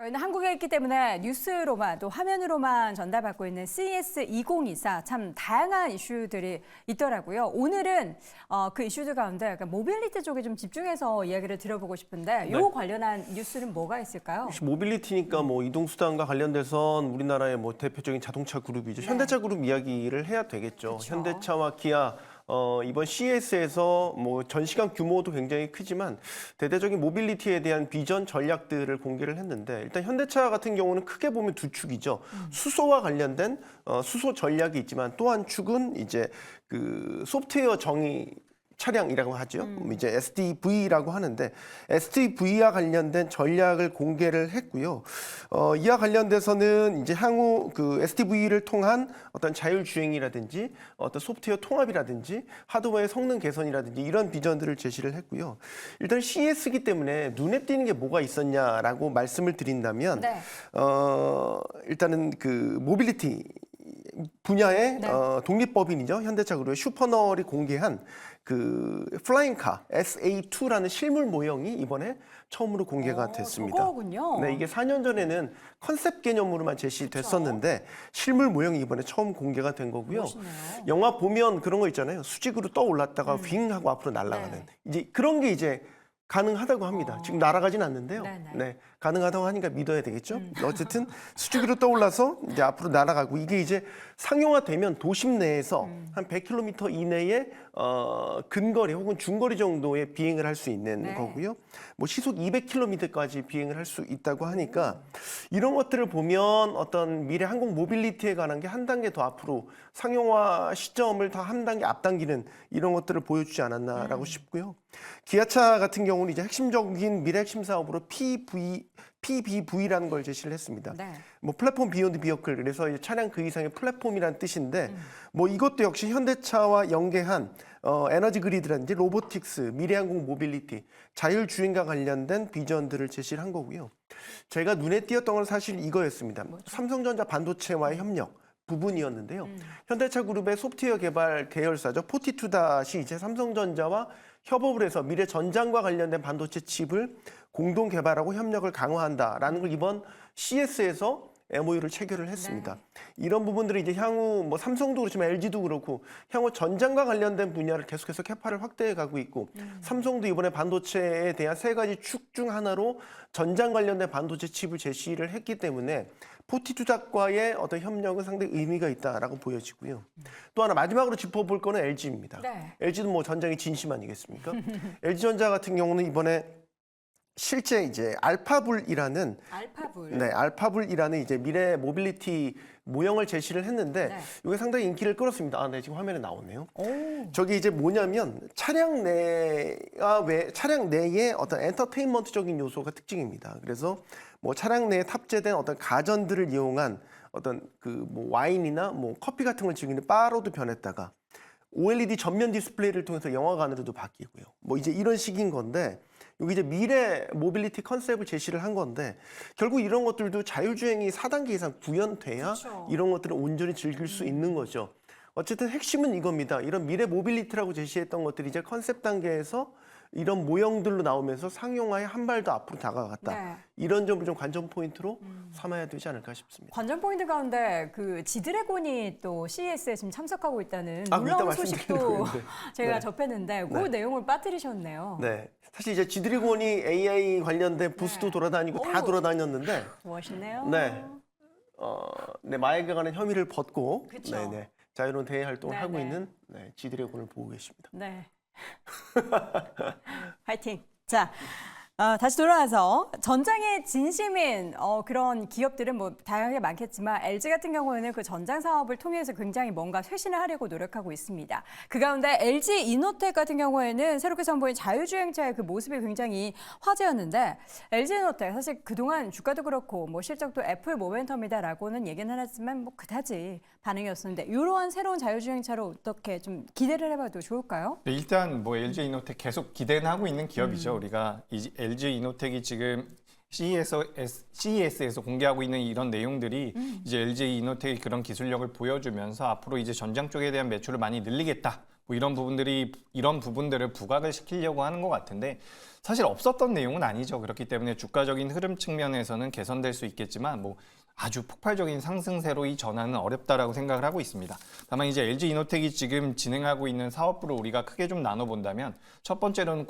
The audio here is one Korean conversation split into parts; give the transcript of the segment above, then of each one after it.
저희는 한국에 있기 때문에 뉴스로만 또 화면으로만 전달받고 있는 CES 2024 참 다양한 이슈들이 있더라고요. 오늘은 그 이슈들 가운데 약간 모빌리티 쪽에 좀 집중해서 이야기를 들어보고 싶은데 요 관련한 뉴스는 뭐가 있을까요? 역시 모빌리티니까 뭐 이동수단과 관련돼선 우리나라의 뭐 대표적인 자동차 그룹이죠. 현대차 그룹 이야기를 해야 되겠죠. 그쵸. 현대차와 기아 이번 CES에서 뭐 전시관 규모도 굉장히 크지만 대대적인 모빌리티에 대한 비전 전략들을 공개를 했는데 일단 현대차 같은 경우는 크게 보면 두 축이죠. 수소와 관련된 수소 전략이 있지만 또 한 축은 이제 그 소프트웨어 정의 차량이라고 하죠. 이제 SDV라고 하는데 SDV와 관련된 전략을 공개를 했고요. 이와 관련돼서는 이제 향후 그 SDV를 통한 어떤 자율주행이라든지 어떤 소프트웨어 통합이라든지 하드웨어 성능 개선이라든지 이런 비전들을 제시를 했고요. 일단 CES이기 때문에 눈에 띄는 게 뭐가 있었냐라고 말씀을 드린다면 네. 일단은 그 모빌리티 분야의 네. 독립법인이죠. 현대차 그룹의 슈퍼널이 공개한 그 플라잉카 SA2라는 실물 모형이 이번에 처음으로 공개가 됐습니다. 저거군요. 네, 이게 4년 전에는 컨셉 개념으로만 제시됐었는데 실물 모형이 이번에 처음 공개가 된 거고요. 멋있네요. 영화 보면 그런 거 있잖아요. 수직으로 떠올랐다가 윙 하고 앞으로 날아가는. 네. 이제 그런 게 이제 가능하다고 합니다. 지금 날아가진 않는데요. 네네. 네, 가능하다고 하니까 믿어야 되겠죠. 어쨌든 수직으로 떠올라서 이제 앞으로 날아가고 이게 이제 상용화되면 도심 내에서 한 100km 이내에 근거리 혹은 중거리 정도의 비행을 할 수 있는 네. 거고요. 뭐 시속 200km까지 비행을 할 수 있다고 하니까 이런 것들을 보면 어떤 미래 항공 모빌리티에 관한 게 한 단계 더 앞으로 상용화 시점을 더 한 단계 앞당기는 이런 것들을 보여주지 않았나라고 싶고요. 기아차 같은 경우는 이제 핵심적인 미래 핵심 사업으로 PBV라는 걸 제시를 했습니다. 네. 뭐 플랫폼 비욘드 비어클 그래서 이제 차량 그 이상의 플랫폼이라는 뜻인데 뭐 이것도 역시 현대차와 연계한 에너지 그리드라든지 로보틱스, 미래항공 모빌리티, 자율주행과 관련된 비전들을 제시를 한 거고요. 제가 눈에 띄었던 건 사실 이거였습니다. 삼성전자 반도체와의 협력 부분이었는데요. 현대차 그룹의 소프트웨어 개발 계열사죠. 포티투닷이 이제 삼성전자와 협업을 해서 미래 전장과 관련된 반도체 칩을 공동 개발하고 협력을 강화한다라는 걸 이번 CES에서 MOU를 체결을 했습니다. 이런 부분들이 이제 향후 뭐 삼성도 그렇지만 LG도 그렇고 향후 전장과 관련된 분야를 계속해서 캐파를 확대해 가고 있고 삼성도 이번에 반도체에 대한 세 가지 축 중 하나로 전장 관련된 반도체 칩을 제시를 했기 때문에 포티투닷과의 어떤 협력은 상당히 의미가 있다라고 보여지고요. 또 하나 마지막으로 짚어볼 거는 LG입니다. 네. LG도 뭐 전장의 진심 아니겠습니까? LG전자 같은 경우는 이번에 실제 이제 알파불이라는 알파불. 네, 알파불이라는 이제 미래 모빌리티 모형을 제시를 했는데 네. 이게 상당히 인기를 끌었습니다. 아, 네, 지금 화면에 나오네요. 오. 저게 이제 뭐냐면 차량 내의 어떤 엔터테인먼트적인 요소가 특징입니다. 그래서 뭐 차량 내에 탑재된 어떤 가전들을 이용한 어떤 그 뭐 와인이나 뭐 커피 같은 걸 즐기는 바로도 변했다가 OLED 전면 디스플레이를 통해서 영화관으로도 바뀌고요. 뭐 이제 이런 식인 건데 여기 이제 미래 모빌리티 컨셉을 제시를 한 건데 결국 이런 것들도 자율주행이 4단계 이상 구현돼야 그쵸. 이런 것들을 온전히 즐길 수 있는 거죠. 어쨌든 핵심은 이겁니다. 이런 미래 모빌리티라고 제시했던 것들이 이제 컨셉 단계에서 이런 모형들로 나오면서 상용화에 한 발 더 앞으로 다가갔다. 네. 이런 점을 좀 관전 포인트로 삼아야 되지 않을까 싶습니다. 관전 포인트 가운데 그 지드래곤이 또 CES에 지금 참석하고 있다는 아, 놀라운 이따 소식도 말씀드리려고 했는데. 제가 네. 접했는데 그 내용을 빠뜨리셨네요. 네. 사실 이제 지드래곤이 AI 관련된 부스도 네. 돌아다니고 다 어우. 돌아다녔는데 멋있네요. 네. 마약에 관한 혐의를 벗고 그쵸. 네네. 자유로운 대외 활동을 네, 하고 네. 있는 지드래곤을 보고 계십니다. 네. 파이팅. 자, 다시 돌아와서 전장의 진심인 그런 기업들은 뭐 다양하게 많겠지만 LG 같은 경우에는 그 전장 사업을 통해서 굉장히 뭔가 쇄신을 하려고 노력하고 있습니다. 그 가운데 LG 이노텍 같은 경우에는 새롭게 선보인 자율주행차의 그 모습이 굉장히 화제였는데 LG 이노텍 사실 그동안 주가도 그렇고 뭐 실적도 애플 모멘텀이다라고는 얘기는 해놨지만 뭐 그다지 반응이었었는데 이러한 새로운 자율주행차로 어떻게 좀 기대를 해봐도 좋을까요? 네, 일단 뭐 LG 이노텍 계속 기대는 하고 있는 기업이죠. 우리가 LG 이노텍이 지금 CES에서 공개하고 있는 이런 내용들이 이제 LG 이노텍의 그런 기술력을 보여주면서 앞으로 이제 전장 쪽에 대한 매출을 많이 늘리겠다. 뭐 이런 부분들을 부각을 시키려고 하는 것 같은데 사실 없었던 내용은 아니죠. 그렇기 때문에 주가적인 흐름 측면에서는 개선될 수 있겠지만 뭐 아주 폭발적인 상승세로 이 전환은 어렵다라고 생각을 하고 있습니다. 다만 이제 LG이노텍이 지금 진행하고 있는 사업부를 우리가 크게 좀 나눠본다면 첫 번째로는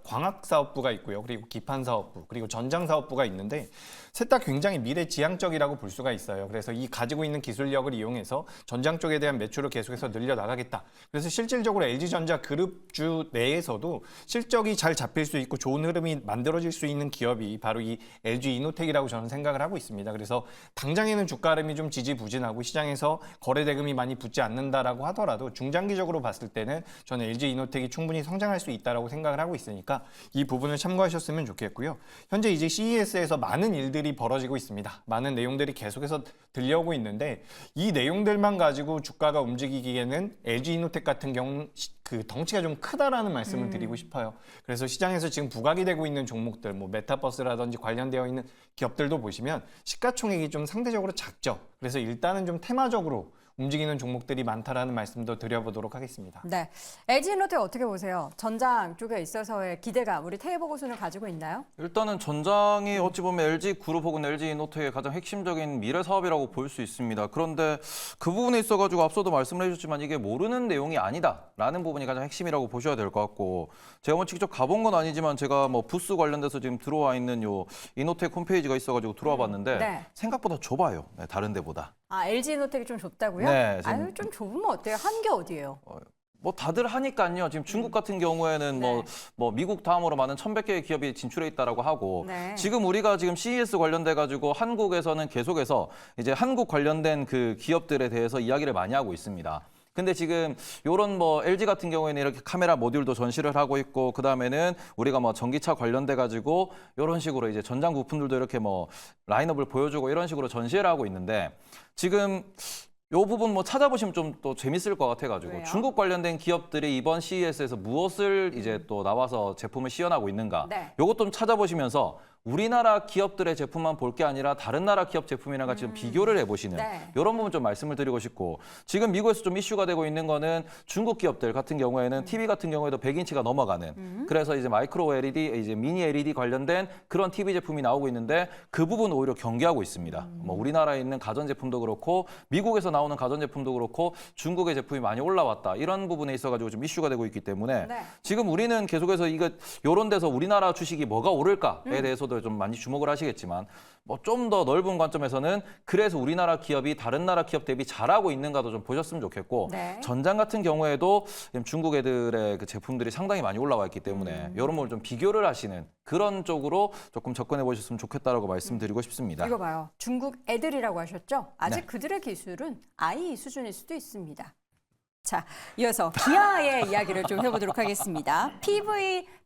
광학사업부가 있고요. 그리고 기판사업부, 그리고 전장사업부가 있는데 셋 다 굉장히 미래지향적이라고 볼 수가 있어요. 그래서 이 가지고 있는 기술력을 이용해서 전장 쪽에 대한 매출을 계속해서 늘려나가겠다. 그래서 실질적으로 LG전자 그룹주 내에서도 실적이 잘 잡힐 수 있고 좋은 흐름이 만들어질 수 있는 기업이 바로 이 LG이노텍이라고 저는 생각을 하고 있습니다. 그래서 당장에는 주가 흐름이 좀 지지부진하고 시장에서 거래 대금이 많이 붙지 않는다라고 하더라도 중장기적으로 봤을 때는 저는 LG이노텍이 충분히 성장할 수 있다라고 생각을 하고 있으니까 이 부분을 참고하셨으면 좋겠고요. 현재 이제 CES에서 많은 일들이 벌어지고 있습니다. 많은 내용들이 계속해서 들려오고 있는데 이 내용들만 가지고 주가가 움직이기에는 LG이노텍 같은 경우는 그 덩치가 좀 크다라는 말씀을 드리고 싶어요. 그래서 시장에서 지금 부각이 되고 있는 종목들, 뭐 메타버스라든지 관련되어 있는 기업들도 보시면 시가총액이 좀 상대적으로 작죠. 그래서 일단은 좀 테마적으로 움직이는 종목들이 많다라는 말씀도 드려보도록 하겠습니다. 네, LG이노텍 어떻게 보세요? 전장 쪽에 있어서의 기대감, 우리 태ebo 고수는 가지고 있나요? 일단은 전장이 어찌 보면 LG그룹 혹은 LG이노텍의 가장 핵심적인 미래 사업이라고 볼 수 있습니다. 그런데 그 부분에 있어가지고 앞서도 말씀을 해주셨지만 이게 모르는 내용이 아니다라는 부분이 가장 핵심이라고 보셔야 될 것 같고, 제가 뭐 직접 가본 건 아니지만 제가 뭐 부스 관련돼서 지금 들어와 있는 요 이노텍 홈페이지가 있어가지고 들어와 봤는데 네. 생각보다 좁아요. 네, 다른 데보다. 아, LG이노텍이 좀 좁다고요? 네, 지금- 아유, 좀 좁으면 어때요? 한 게 어디예요? 뭐 다들 하니까요. 지금 중국 같은 경우에는 네. 뭐 미국 다음으로 많은 1,100개의 기업이 진출해 있다라고 하고, 네. 지금 우리가 지금 CES 관련돼 가지고 한국에서는 계속해서 이제 한국 관련된 그 기업들에 대해서 이야기를 많이 하고 있습니다. 근데 지금 요런 뭐 LG 같은 경우에는 이렇게 카메라 모듈도 전시를 하고 있고, 그다음에는 우리가 뭐 전기차 관련돼 가지고 요런 식으로 이제 전장 부품들도 이렇게 뭐 라인업을 보여주고 이런 식으로 전시를 하고 있는데, 지금 요 부분 뭐 찾아보시면 좀 또 재밌을 것 같아가지고, 왜요? 중국 관련된 기업들이 이번 CES에서 무엇을 이제 또 나와서 제품을 시연하고 있는가, 네. 요것 좀 찾아보시면서 우리나라 기업들의 제품만 볼 게 아니라 다른 나라 기업 제품이랑 같이 좀 비교를 해보시는 네. 이런 부분 좀 말씀을 드리고 싶고, 지금 미국에서 좀 이슈가 되고 있는 거는 중국 기업들 같은 경우에는 TV 같은 경우에도 100인치가 넘어가는, 그래서 이제 마이크로 LED, 이제 미니 LED 관련된 그런 TV 제품이 나오고 있는데 그 부분 오히려 경계하고 있습니다. 뭐 우리나라에 있는 가전 제품도 그렇고 미국에서 나오는 가전 제품도 그렇고 중국의 제품이 많이 올라왔다, 이런 부분에 있어가지고 좀 이슈가 되고 있기 때문에 네. 지금 우리는 계속해서 이거 요런 데서 우리나라 주식이 뭐가 오를까에 대해서도 좀 많이 주목을 하시겠지만, 뭐 좀 더 넓은 관점에서는 그래서 우리나라 기업이 다른 나라 기업 대비 잘하고 있는가도 좀 보셨으면 좋겠고, 네. 전장 같은 경우에도 지금 중국 애들의 그 제품들이 상당히 많이 올라와 있기 때문에 이런 부분을 좀 비교를 하시는 그런 쪽으로 조금 접근해 보셨으면 좋겠다라고 말씀드리고 싶습니다. 이거 봐요. 중국 애들이라고 하셨죠? 아직 네. 그들의 기술은 아이 수준일 수도 있습니다. 자, 이어서 기아의 이야기를 좀 해보도록 하겠습니다.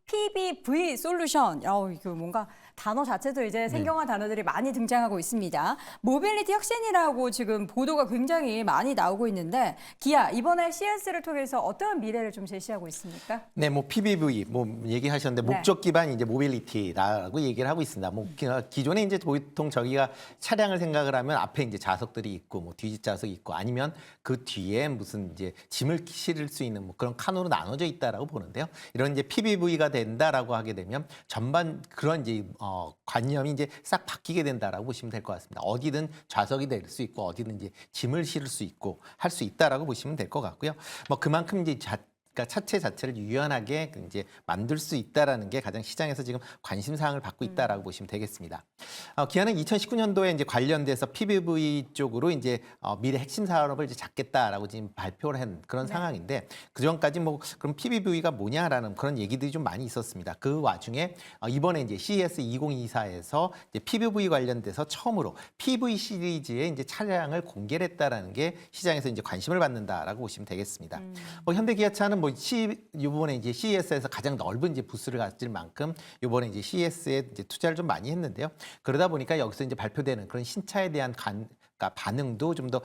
PBV 솔루션. 이거 뭔가 단어 자체도 이제 생경한 단어들이 많이 등장하고 있습니다. 모빌리티 혁신이라고 지금 보도가 굉장히 많이 나오고 있는데, 기아 이번에 CES를 통해서 어떤 미래를 좀 제시하고 있습니까? 네, 뭐 PBV 뭐 얘기하셨는데 네. 목적 기반 이제 모빌리티라고 얘기를 하고 있습니다. 뭐 기존에 이제 보통 저기가 차량을 생각을 하면 앞에 이제 좌석들이 있고 뭐 뒷좌석이 있고 아니면 그 뒤에 무슨 이제 짐을 실을 수 있는 뭐 그런 칸으로 나눠져 있다라고 보는데요. 이런 이제 PBV가 된다라고 하게 되면 전반 그런 이제 관념이 이제 싹 바뀌게 된다라고 보시면 될 것 같습니다. 어디든 좌석이 될 수 있고 어디든 이제 짐을 실을 수 있고 할 수 있다라고 보시면 될 것 같고요. 뭐 그만큼 이제 그러니까 차체 자체를 유연하게 이제 만들 수 있다라는 게 가장 시장에서 지금 관심 사항을 받고 있다라고 보시면 되겠습니다. 기아는 2019년도에 이제 관련돼서 PBV 쪽으로 이제 미래 핵심 사업을 이제 잡겠다라고 지금 발표를 한 그런 상황인데, 그 전까지 뭐 그럼 PBV가 뭐냐라는 그런 얘기들이 좀 많이 있었습니다. 그 와중에 이번에 이제 CES 2024에서 이제 PBV 관련돼서 처음으로 PV 시리즈의 이제 차량을 공개를 했다라는 게 시장에서 이제 관심을 받는다라고 보시면 되겠습니다. 현대기아차는 뭐 이번에 이제 CES에서 가장 넓은 이제 부스를 가질 만큼 이번에 이제 CES에 이제 투자를 좀 많이 했는데요. 그러다 보니까 여기서 이제 발표되는 그런 신차에 대한 그러니까 반응도 좀 더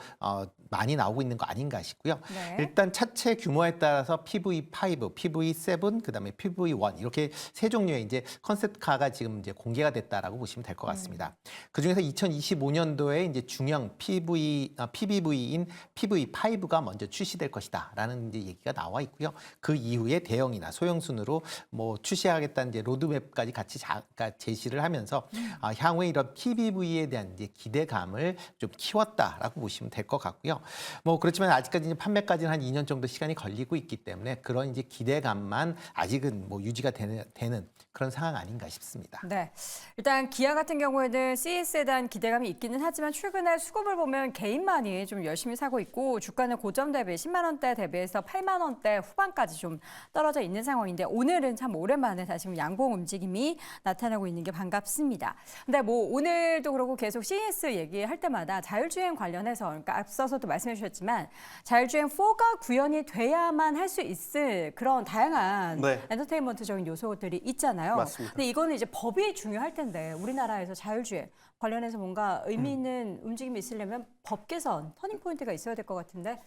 많이 나오고 있는 거 아닌가 싶고요. 네. 일단 차체 규모에 따라서 PV5, PV7, 그다음에 PV1 이렇게 세 종류의 이제 컨셉카가 지금 이제 공개가 됐다라고 보시면 될 것 같습니다. 그 중에서 2025년도에 이제 중형 PBV인 PV5가 먼저 출시될 것이다라는 이제 얘기가 나와 있고요. 그 이후에 대형이나 소형 순으로 뭐 출시하겠다는 이제 로드맵까지 같이 그러니까 제시를 하면서 향후에 이런 PBV에 대한 이제 기대감을 좀 키웠다라고 보시면 될 것 같고요. 뭐 그렇지만 아직까지 이제 판매까지는 한 2년 정도 시간이 걸리고 있기 때문에 그런 이제 기대감만 아직은 뭐 유지가 되는 그런 상황 아닌가 싶습니다. 네. 일단 기아 같은 경우에는 CES에 대한 기대감이 있기는 하지만 최근에 수급을 보면 개인만이 좀 열심히 사고 있고 주가는 고점 대비 10만 원대 대비해서 8만 원대 후반까지 좀 떨어져 있는 상황인데 오늘은 참 오랜만에 다시 양봉 움직임이 나타나고 있는 게 반갑습니다. 근데 뭐 오늘도 그렇고 계속 CES 얘기할 때마다 자율주행 관련해서 그러니까 앞서서도 말씀해 주셨지만 자율주행 4가 구현이 돼야만 할 수 있을 그런 다양한 네. 엔터테인먼트적인 요소들이 있잖아요. 맞습니다. 근데 이거는 이제 법이 중요할 텐데 우리나라에서 자율주행 관련해서 뭔가 의미 있는 움직임이 있으려면 법 개선, 터닝 포인트가 있어야 될 것 같은데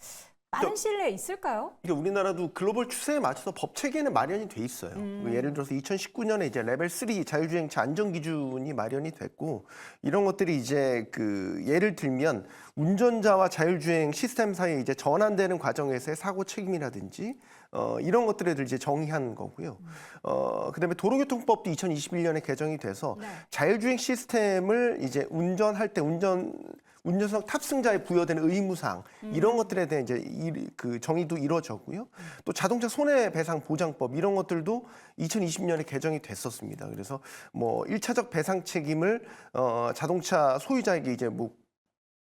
빠른 시일 내에 있을까요? 이게 우리나라도 글로벌 추세에 맞춰서 법 체계는 마련이 돼 있어요. 예를 들어서 2019년에 이제 레벨 3 자율주행차 안전 기준이 마련이 됐고 이런 것들이 이제 그 예를 들면 운전자와 자율주행 시스템 사이에 이제 전환되는 과정에서의 사고 책임이라든지 이런 것들에 대해 이제 정의한 거고요. 그다음에 도로교통법도 2021년에 개정이 돼서 네. 자율주행 시스템을 이제 운전할 때 운전석 탑승자에 부여되는 의무사항 이런 것들에 대한 이제 그 정의도 이루어졌고요. 또 자동차 손해배상 보장법 이런 것들도 2020년에 개정이 됐었습니다. 그래서 뭐 1차적 배상 책임을 자동차 소유자에게 이제 뭐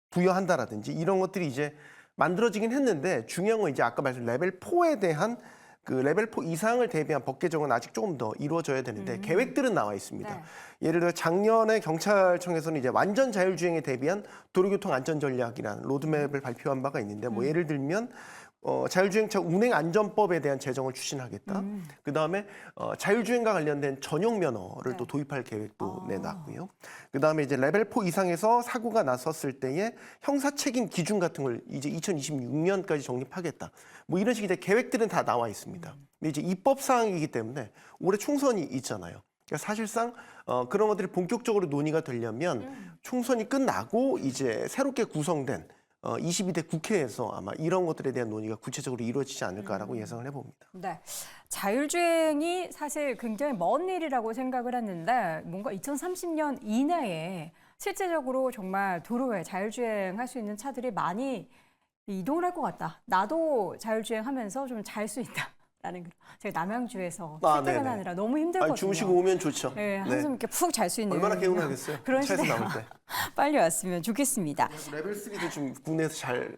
부여한다라든지 이런 것들이 이제 만들어지긴 했는데 중요한 건 이제 아까 말씀 레벨 4에 대한 그 레벨 4 이상을 대비한 법 개정은 아직 조금 더 이루어져야 되는데 계획들은 나와 있습니다. 네. 예를 들어 작년에 경찰청에서는 이제 완전 자율주행에 대비한 도로교통 안전 전략이라는 로드맵을 발표한 바가 있는데 뭐 예를 들면 자율주행차 운행 안전법에 대한 제정을 추진하겠다. 그 다음에 자율주행과 관련된 전용 면허를 네. 또 도입할 계획도 내놨고요. 그 다음에 이제 레벨 4 이상에서 사고가 났었을 때의 형사 책임 기준 같은 걸 이제 2026년까지 정립하겠다. 뭐 이런 식의 이제 계획들은 다 나와 있습니다. 근데 이제 입법 사항이기 때문에 올해 총선이 있잖아요. 그러니까 사실상 그런 것들이 본격적으로 논의가 되려면 총선이 끝나고 이제 새롭게 구성된 22대 국회에서 아마 이런 것들에 대한 논의가 구체적으로 이루어지지 않을까라고 예상을 해봅니다. 네. 자율주행이 사실 굉장히 먼 일이라고 생각을 했는데 뭔가 2030년 이내에 실제적으로 정말 도로에 자율주행할 수 있는 차들이 많이 이동을 할 것 같다. 나도 자율주행하면서 좀 잘 수 있다. 라는 제가 남양주에서 출퇴근하느라 너무 힘들거든요. 주무시고 오면 좋죠. 네, 한숨 이렇게 푹 잘 수 있는 얼마나 개운하겠어요. 그런 차에서 시대가 나올 때. 빨리 왔으면 좋겠습니다. 레벨 3도 지금 국내에서 잘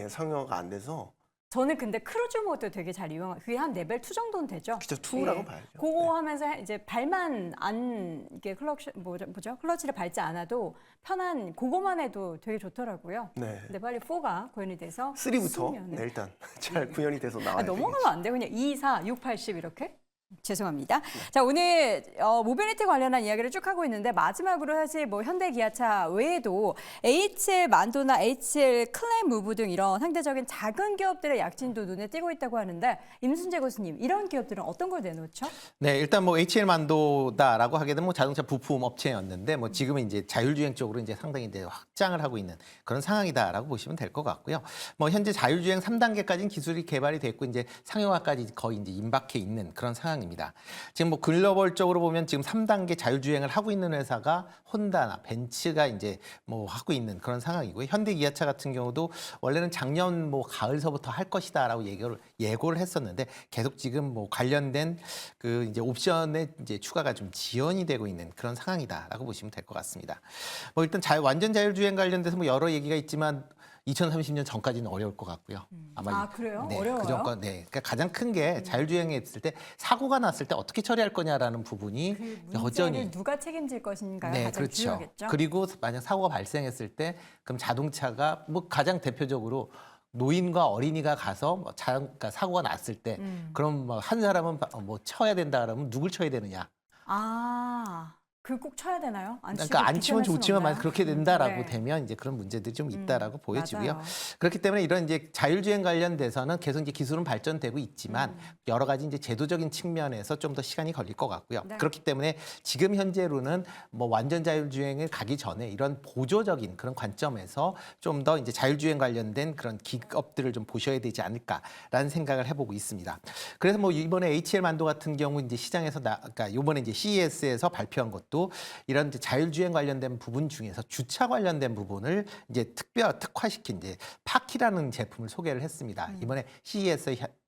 상용화가 안 돼서 저는 근데 크루즈 모드 되게 잘 이용하고 그게 한 레벨 2 정도는 되죠. 진짜 2라고 봐야죠. 그거 네. 하면서 이제 발만 안 이게 뭐죠? 클러치를 밟지 않아도 편한 그거만 해도 되게 좋더라고요. 네. 근데 빨리 4가 구현이 돼서 3부터 쓰면은. 네, 일단 잘 구현이 돼서 나와야 넘어가면 되겠죠. 안 돼. 그냥 2, 4, 6, 80 이렇게. 죄송합니다. 자, 오늘 모빌리티 관련한 이야기를 쭉 하고 있는데 마지막으로 사실 뭐 현대 기아차 외에도 HL 만도나 HL 클랜 무브 등 이런 상대적인 작은 기업들의 약진도 눈에 띄고 있다고 하는데 임순재 교수님, 이런 기업들은 어떤 걸 내놓죠? 네, 일단 뭐 HL 만도다라고 하게 되면 뭐 자동차 부품 업체였는데 뭐 지금은 이제 자율주행 쪽으로 이제 상당히 이제 확장을 하고 있는 그런 상황이다라고 보시면 될 것 같고요. 뭐 현재 자율주행 3단계까지는 기술이 개발이 됐고 이제 상용화까지 거의 이제 임박해 있는 그런 상황입니다. 지금 뭐 글로벌적으로 보면 지금 3단계 자율주행을 하고 있는 회사가 혼다나 벤츠가 이제 뭐 하고 있는 그런 상황이고요. 현대 기아차 같은 경우도 원래는 작년 뭐 가을서부터 할 것이다라고 예고를 했었는데 계속 지금 뭐 관련된 그 이제 옵션의 이제 추가가 좀 지연이 되고 있는 그런 상황이다라고 보시면 될 것 같습니다. 뭐 일단 완전 자율주행 관련돼서 뭐 여러 얘기가 있지만 2030년 전까지는 어려울 것 같고요. 아마 그래요? 네, 어려워요? 그 전까지 그러니까 가장 큰 게 자율주행에 있을 때 사고가 났을 때 어떻게 처리할 거냐라는 부분이 문제를 여전히 누가 책임질 것인가가 네, 가장 그렇죠. 중요하겠죠. 그리고 만약 사고가 발생했을 때 그럼 자동차가 뭐 가장 대표적으로 노인과 어린이가 가서 뭐 그러니까 사고가 났을 때 그럼 뭐 한 사람은 뭐 쳐야 된다 그러면 누굴 쳐야 되느냐? 그 꼭 쳐야 되나요? 안 치고 그러니까 안 치면 비켜낼 수는 좋지만 없나요? 만약 그렇게 된다라고 네. 되면 이제 그런 문제들이 좀 있다라고 보여지고요. 맞아요. 그렇기 때문에 이런 이제 자율주행 관련돼서는 계속 이제 기술은 발전되고 있지만 여러 가지 이제 제도적인 측면에서 좀 더 시간이 걸릴 것 같고요. 네. 그렇기 때문에 지금 현재로는 뭐 완전 자율주행을 가기 전에 이런 보조적인 그런 관점에서 좀 더 이제 자율주행 관련된 그런 기업들을 좀 보셔야 되지 않을까라는 생각을 해보고 있습니다. 그래서 뭐 이번에 HL 만도 같은 경우 이제 시장에서 그러니까 이번에 이제 CES에서 발표한 것도 이런 이제 자율주행 관련된 부분 중에서 주차 관련된 부분을 이제 특화시킨 이제 파키라는 제품을 소개를 했습니다. 이번에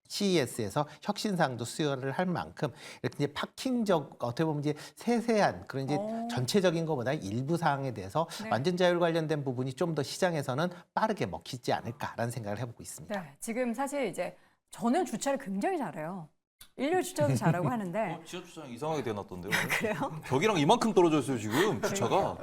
CES에서 혁신상도 수여를 할 만큼 이렇게 이제 파킹적 어떻게 보면 이제 세세한 그런 이제 전체적인 것보다 일부 사항에 대해서 네. 완전 자율 관련된 부분이 좀 더 시장에서는 빠르게 먹히지 않을까라는 생각을 해보고 있습니다. 네, 지금 사실 이제 저는 주차를 굉장히 잘해요. 일렬 주차도 잘하고 하는데 지하 주차장 이상하게 대놨던데요. 그래요? 벽이랑 이만큼 떨어져 있어요 지금 주차가.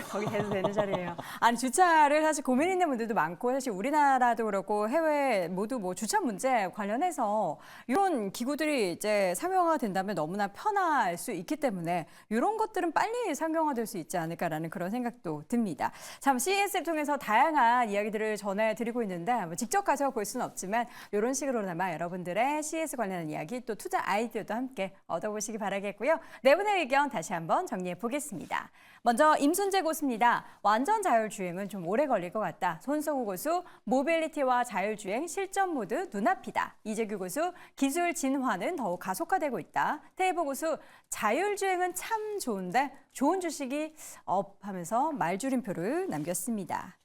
거기 대도 되는 자리예요. 아니 주차를 사실 고민 있는 분들도 많고 사실 우리나라도 그렇고 해외 모두 뭐 주차 문제 관련해서 이런 기구들이 이제 상용화가 된다면 너무나 편할 수 있기 때문에 이런 것들은 빨리 상용화될 수 있지 않을까라는 그런 생각도 듭니다. 참 CES를 통해서 다양한 이야기들을 전해드리고 있는데 뭐 직접 가서 볼 수는 없지만 이런 식으로나마 여러분들의 CES 관련한 이야기 또 투자 아이디어도 함께 얻어보시기 바라겠고요. 네 분의 의견 다시 한번 정리해 보겠습니다. 먼저 임순재 고수입니다. 완전 자율주행은 좀 오래 걸릴 것 같다. 손성우 고수, 모빌리티와 자율주행 실전 모드 눈앞이다. 이재규 고수, 기술 진화는 더욱 가속화되고 있다. 테이브 고수, 자율주행은 참 좋은데 좋은 주식이 업 하면서 말줄임표를 남겼습니다.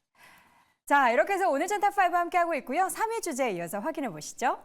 자, 이렇게 해서 오늘 젠탑5 함께하고 있고요. 3위 주제에 이어서 확인해 보시죠.